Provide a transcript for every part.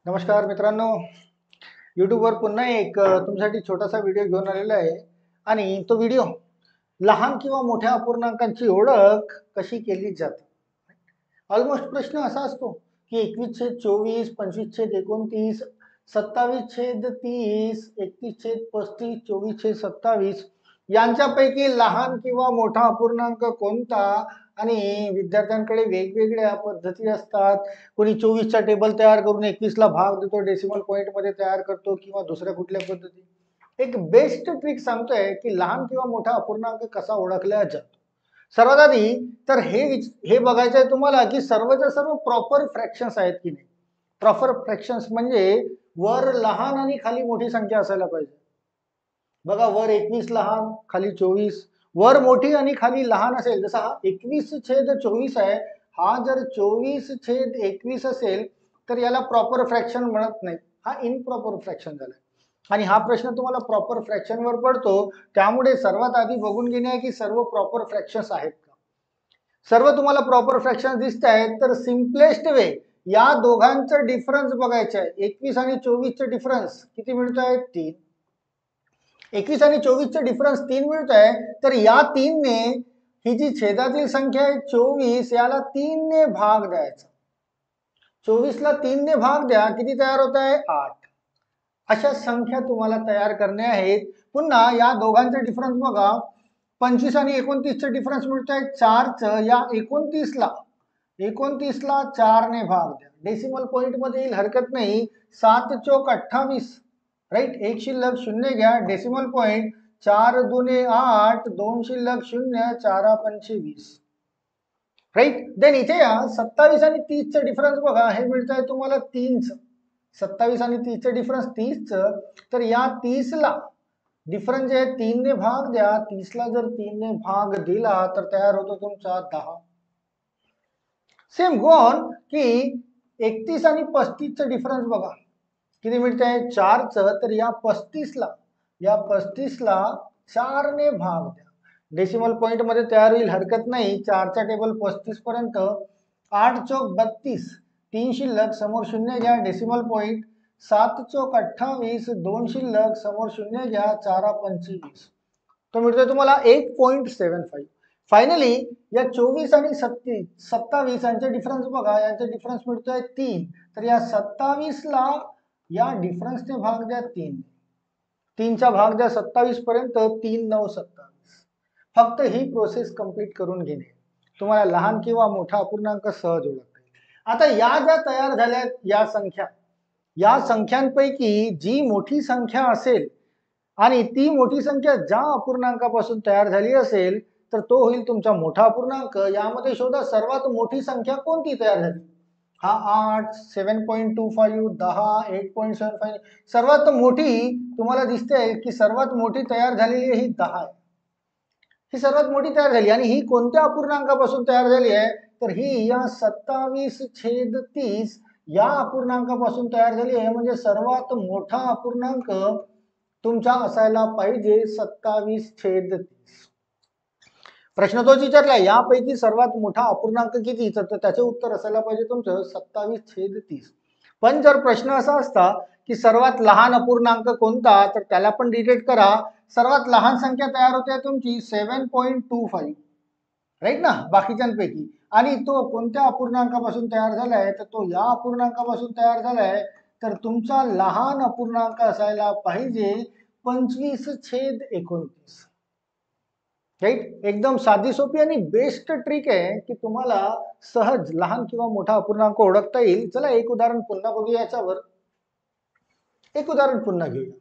नमस्कार मित्रांनो, यूट्यूबवर पुन्हा एक तुमच्यासाठी छोटासा व्हिडिओ घेऊन आलेला आहे. आणि तो व्हिडिओ लहान किंवा मोठ्या अपूर्णांकांची ओळख कशी केली जाते. ऑलमोस्ट प्रश्न असा असतो की 21/24, 25/29, 27/30, 31/35, 24/27 यांच्यापैकी लहान किंवा मोठा अपूर्णांक कोणता. आणि विद्यार्थ्यांकडे वेगवेगळ्या पद्धती असतात. कोणी 24चा टेबल तयार करून 21ला भाग देतो, डेसिमल पॉईंट मध्ये तयार करतो, किंवा दुसऱ्या कुठल्या पद्धती. एक बेस्ट ट्रिक सांगतोय की लहान किंवा मोठा अपूर्णांक कसा ओळखला जातो. सर्वात आधी तर हे बघायचं आहे तुम्हाला की सर्वच्या सर्व प्रॉपर फ्रॅक्शन्स आहेत की नाही. प्रॉपर फ्रॅक्शन्स म्हणजे वर लहान आणि खाली मोठी संख्या असायला पाहिजे. बघा, वर 21 लहान, खाली 24. वर मोठी आणि खाली लहान असेल, जसा हा 21/24 आहे, हा जर 24/21 असेल तर याला प्रॉपर फ्रॅक्शन म्हणत नाही, हा इनप्रॉपर फ्रॅक्शन झाला. आणि हा प्रश्न तुम्हाला प्रॉपर फ्रॅक्शन वर पडतो, त्यामुळे सर्वात आधी बघून घेणे आहे की सर्व प्रॉपर फ्रॅक्शन्स आहेत का. सर्व तुम्हाला प्रॉपर फ्रॅक्शन दिसत आहेत तर सिम्पलेस्ट वे या दोघांचं डिफरन्स बघायचं आहे. 21 आणि 24चं डिफरन्स किती मिळत आहे? 3. 21 आणि 24चं डिफरन्स 3 मिळत आहे, तर या 3 ने ही जी छेदातील संख्या आहे 24, याला 3 ने भाग द्यायचा. 24 ला 3 ने भाग द्या, किती तयार होत आहे? 8. अशा संख्या तुम्हाला तयार करणे आहेत. पुन्हा या दोघांचे डिफरन्स बघा, 25 आणि 29चे डिफरन्स मिळत आहे 4चं. या 29ला 4 ने भाग द्या, डेसिमल पॉइंट मध्ये येईल, हरकत नाही. 7 चोक 28, राईट. एक शिल्लक 0 घ्या, डेसिमल पॉइंट. 4 दुने 8, 2 शिल्लक 0, 4 पंचे 20, राईट. देन इथे या 27 आणि 30चं डिफरन्स बघा, हे मिळत आहे तुम्हाला 3चं. 27 आणि 30चं डिफरन्स 30चं, तर या 30ला डिफरन्स जे आहे 3 ने भाग द्या. 30ला जर 3 ने भाग दिला तर तयार होतो तुमचा 10. सेम गो ऑन की 31 आणि 35चं डिफरन्स बघा, किती मिळत आहे? 4चं. तर या 35ला 4 ने भाग द्या, डेसिमल पॉइंट मध्ये तयार होईल, हरकत नाही. 4चा टेबल 35 पर्यंत. 8 चोक 32, 3 शिल्लक, समोर 0 घ्या, डेसिमल पॉइंट. 7 चोक 28, 2 शिल्लक, समोर 0 घ्या, 4 पंचे 20. तो मिळतोय तुम्हाला 8.75. फायनली या 24 आणि 27 यांचे डिफरन्स बघा, यांचे डिफरन्स मिळतोय 3. तर या 27ला या डिफरन्सने भाग द्या 3. 3चा भाग द्या 27 पर्यंत. 3 9 27. फक्त ही प्रोसेस कंप्लीट करून घेणे, तुम्हाला लहान किंवा मोठा अपूर्णांक सहज ओळखता येईल. आता या ज्या तयार झाल्या या संख्यांपैकी जी मोठी संख्या असेल आणि ती मोठी संख्या ज्या अपूर्णांकापासून तयार झाली असेल, तर तो होईल तुमचा मोठा अपूर्णांक. यामध्ये शोधा सर्वात मोठी संख्या कोणती तयार झाली. हा 8, 7.25, 10, 8.75. सर्वात मोठी तुम्हाला दिसते की सर्वात मोठी तयार झालेली ही 10 आहे. ही सर्वात मोठी तयार झाली आणि ही कोणत्या अपूर्णांकापासून तयार झाली आहे, तर ही या 27/30 या अपूर्णांकापासून तयार झाली आहे. म्हणजे सर्वात मोठा अपूर्णांक तुमचा असायला पाहिजे 27/30. प्रश्न तोच विचारला, यापैकी सर्वात मोठा अपूर्णांक किती, तर त्याचे उत्तर असायला पाहिजे तुमचं 27/30. पण जर प्रश्न असा असता की सर्वात लहान अपूर्णांक कोणता, तर त्याला पण डिटेक्ट करा. सर्वात लहान संख्या तयार होते तुमची 7.25, राईट ना, बाकीच्यांपैकी. आणि तो कोणत्या अपूर्णांकापासून तयार झालाय, तर तो या अपूर्णांकापासून तयार झालाय. तर तुमचा लहान अपूर्णांक असायला पाहिजे 25/29, राईट. एकदम साधी सोपी आणि बेस्ट ट्रिक आहे की तुम्हाला सहज लहान किंवा मोठा अपूर्णांक ओळखता येईल. चला एक उदाहरण पुन्हा बघूया. याच्यावर एक उदाहरण पुन्हा घेऊया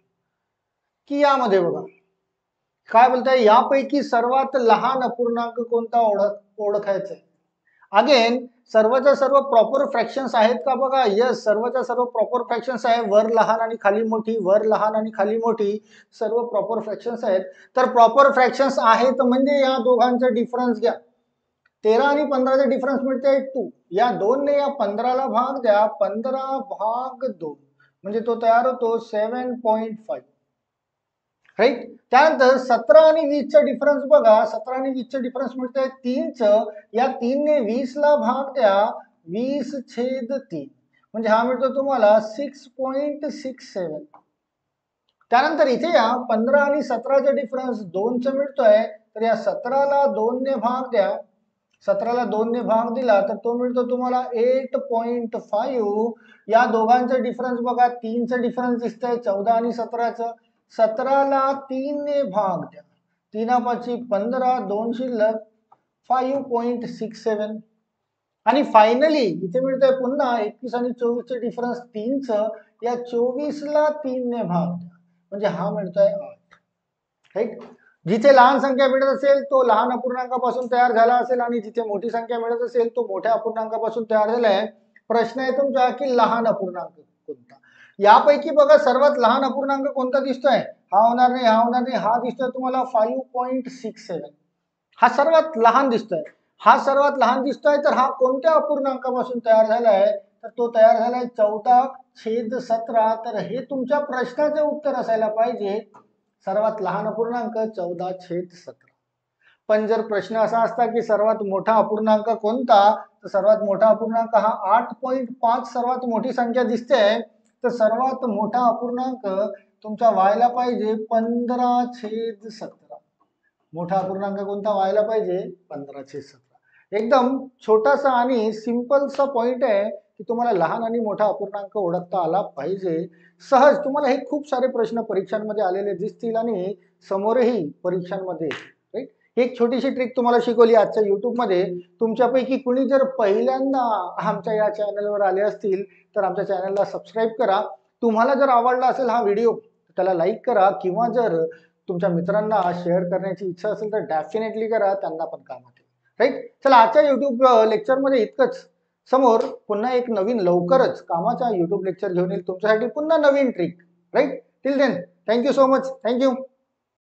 की यामध्ये बघा काय बोलताय, यापैकी सर्वात लहान अपूर्णांक कोणता ओळखायचा आहे. अगेन सर्वच्या सर्व प्रॉपर फ्रॅक्शन्स आहेत का बघा. यस, सर्वच्या सर्व प्रॉपर फ्रॅक्शन्स आहे. वर लहान आणि खाली मोठी, वर लहान आणि खाली मोठी, सर्व प्रॉपर फ्रॅक्शन्स आहेत. तर प्रॉपर फ्रॅक्शन्स आहेत म्हणजे या दोघांचा डिफरन्स घ्या. 13 आणि 15चा डिफरन्स मिळते 2. या 2 ने या 15ला भाग द्या, 15/2 म्हणजे तो तयार होतो 7.5, राईट. त्यानंतर 17 आणि 20चा डिफरन्स बघा. 17 आणि 20चा डिफरन्स मिळतोय 3चं. या 3 ने 20ला भाग द्या, 20/3 म्हणजे हा मिळतो तुम्हाला 6.67. त्यानंतर इथे या 15 आणि 17चा डिफरन्स 2चा मिळतोय, तर या 17ला 2 ने भाग द्या. 17ला 2 ने भाग दिला तर तो मिळतो तुम्हाला 8.5. या दोघांचा डिफरन्स बघा, 3चा डिफरन्स दिसतंय 14 आणि 17चं. 17ला 3 ने भाग द्या. 3 15, 2 शिल्लक 5.67. आणि फायनली इथे मिळतंय पुन्हा 21 आणि 24चे डिफरन्स 3चं. या 24ला 3 ने भाग द्या, म्हणजे हा मिळतोय 8. राईट. जिथे लहान संख्या मिळत असेल तो लहान अपूर्णांकापासून तयार झाला असेल आणि जिथे मोठी संख्या मिळत असेल तो मोठ्या अपूर्णांकापासून तयार झाला आहे. प्रश्न आहे तुमचा की लहान अपूर्णांक कोणता. यापैकी बघा सर्वात लहान अपूर्णांक कोणता दिसतोय, हा होणार नाही, हा होणार नाही, हा दिसतोय तुम्हाला 5.67. हा सर्वात लहान दिसतोय. हा सर्वात लहान दिसतोय तर हा कोणत्या अपूर्णांकापासून तयार झालाय, तर तो तयार झालाय 14/17. तर हे तुमच्या प्रश्नाचे उत्तर असायला पाहिजे, सर्वात लहान अपूर्णांक 14/17. पण जर प्रश्न असा असता की सर्वात मोठा अपूर्णांक कोणता, तर सर्वात मोठा अपूर्णांक हा 8.5 सर्वात मोठी संख्या दिसते, तर सर्वात मोठा अपूर्णांक तुमचा व्हायला पाहिजे 15/17. मोठा अपूर्णांक कोणता व्हायला पाहिजे 15/17. एकदम छोटासा आणि सिंपलचा पॉइंट आहे की तुम्हाला लहान आणि मोठा अपूर्णांक ओळखता आला पाहिजे. सहज तुम्हाला हे खूप सारे प्रश्न परीक्षांमध्ये आलेले दिसतील आणि समोरही परीक्षांमध्ये. राईट. एक छोटीशी ट्रिक तुम्हाला शिकवली आजच्या युट्यूबमध्ये. तुमच्यापैकी कुणी जर पहिल्यांदा आमच्या या चॅनलवर आले असतील तर आमच्या चॅनलला सबस्क्राईब करा. तुम्हाला जर आवडला असेल हा व्हिडिओ त्याला लाईक करा, किंवा जर तुमच्या मित्रांना शेअर करण्याची इच्छा असेल तर डेफिनेटली करा, त्यांना पण कामात येईल. राईट. चला आजच्या युट्यूब लेक्चरमध्ये इतकंच. समोर पुन्हा एक नवीन लवकरच कामाचा युट्यूब लेक्चर घेऊन येईल तुमच्यासाठी, पुन्हा नवीन trick. Right. Till then thank you so much. Thank you.